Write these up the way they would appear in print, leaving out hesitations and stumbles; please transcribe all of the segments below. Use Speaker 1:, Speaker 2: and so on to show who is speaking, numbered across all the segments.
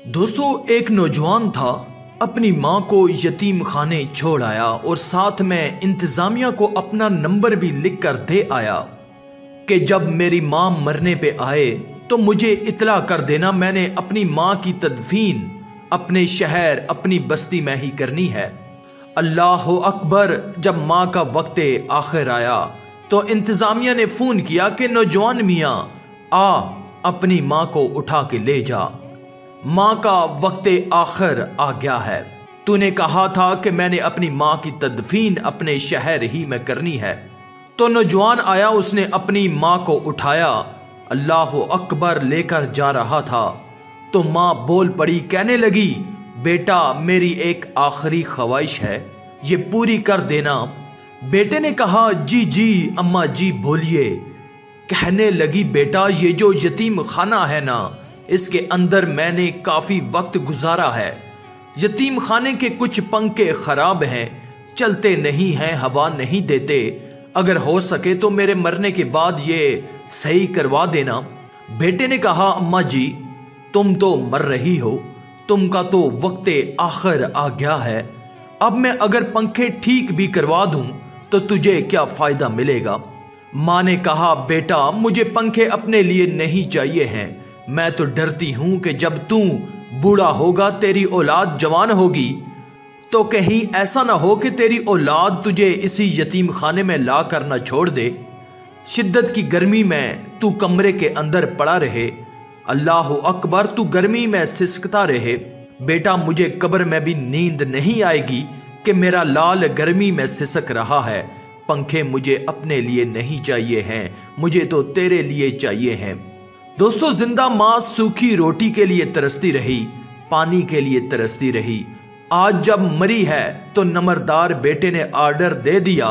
Speaker 1: दोस्तों, एक नौजवान था, अपनी माँ को यतीम खाने छोड़ आया और साथ में इंतज़ामिया को अपना नंबर भी लिख कर दे आया कि जब मेरी माँ मरने पे आए तो मुझे इतला कर देना। मैंने अपनी माँ की तदफीन अपने शहर अपनी बस्ती में ही करनी है। अल्लाह अकबर। जब माँ का वक्त आखिर आया तो इंतज़ामिया ने फ़ोन किया कि नौजवान मियाँ आ, अपनी माँ को उठा के ले जा, माँ का वक्त आखिर आ गया है। तूने कहा था कि मैंने अपनी माँ की तदफीन अपने शहर ही में करनी है। तो नौजवान आया, उसने अपनी माँ को उठाया, अल्लाह अकबर लेकर जा रहा था तो माँ बोल पड़ी, कहने लगी, बेटा मेरी एक आखिरी ख्वाहिश है, ये पूरी कर देना। बेटे ने कहा, जी जी अम्मा जी बोलिए। कहने लगी, बेटा ये जो यतीम खाना है ना, इसके अंदर मैंने काफ़ी वक्त गुजारा है। यतीम खाने के कुछ पंखे ख़राब हैं, चलते नहीं हैं, हवा नहीं देते। अगर हो सके तो मेरे मरने के बाद ये सही करवा देना। बेटे ने कहा, अम्मा जी तुम तो मर रही हो, तुमका तो वक्त आखिर आ गया है। अब मैं अगर पंखे ठीक भी करवा दूं तो तुझे क्या फ़ायदा मिलेगा। माँ ने कहा, बेटा मुझे पंखे अपने लिए नहीं चाहिए हैं, मैं तो डरती हूं कि जब तू बूढ़ा होगा, तेरी औलाद जवान होगी, तो कहीं ऐसा ना हो कि तेरी औलाद तुझे इसी यतीम खाने में ला कर ना छोड़ दे। शिद्दत की गर्मी में तू कमरे के अंदर पड़ा रहे, अल्लाह अकबर, तू गर्मी में सिसकता रहे। बेटा मुझे कब्र में भी नींद नहीं आएगी कि मेरा लाल गर्मी में सिसक रहा है। पंखे मुझे अपने लिए नहीं चाहिए हैं, मुझे तो तेरे लिए चाहिए हैं। दोस्तों, जिंदा माँ सूखी रोटी के लिए तरसती रही, पानी के लिए तरसती रही। आज जब मरी है तो नंबरदार बेटे ने आर्डर दे दिया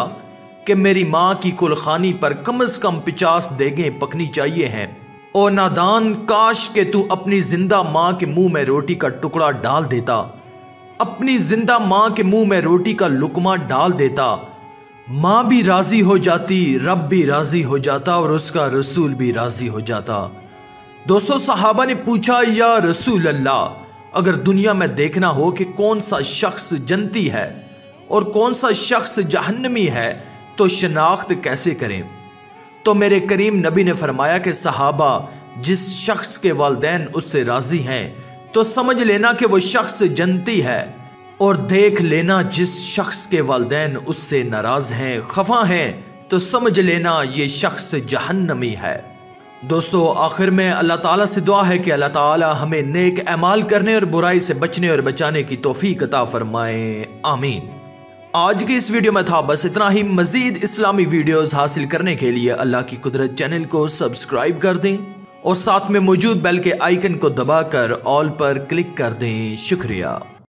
Speaker 1: कि मेरी माँ की कुलखानी पर कम से कम 50 देगें पकनी चाहिए हैं। ओ नादान, काश के तू अपनी जिंदा माँ के मुंह में रोटी का टुकड़ा डाल देता, अपनी जिंदा माँ के मुंह में रोटी का लुकमा डाल देता। माँ भी राजी हो जाती, रब भी राजी हो जाता और उसका रसूल भी राजी हो जाता। दोस्तों, सहाबा ने पूछा, या रसूल अल्लाह, अगर दुनिया में देखना हो कि कौन सा शख्स जन्नती है और कौन सा शख्स जहन्नमी है तो शनाख्त कैसे करें। तो मेरे करीम नबी ने फरमाया कि सहाबा, जिस शख्स के वालिदैन उससे राजी हैं तो समझ लेना कि वो शख्स जन्नती है, और देख लेना जिस शख्स के वालिदैन उससे नाराज हैं, खफा हैं, तो समझ लेना ये शख्स जहन्नमी है। दोस्तों, आखिर में अल्लाह ताला से दुआ है कि अल्लाह ताला हमें नेक अमाल करने और बुराई से बचने और बचाने की तौफीक अता फरमाए, आमीन। आज की इस वीडियो में था बस इतना ही। मजीद इस्लामी वीडियोस हासिल करने के लिए अल्लाह की कुदरत चैनल को सब्सक्राइब कर दें और साथ में मौजूद बेल के आइकन को दबाकर ऑल पर क्लिक कर दें। शुक्रिया।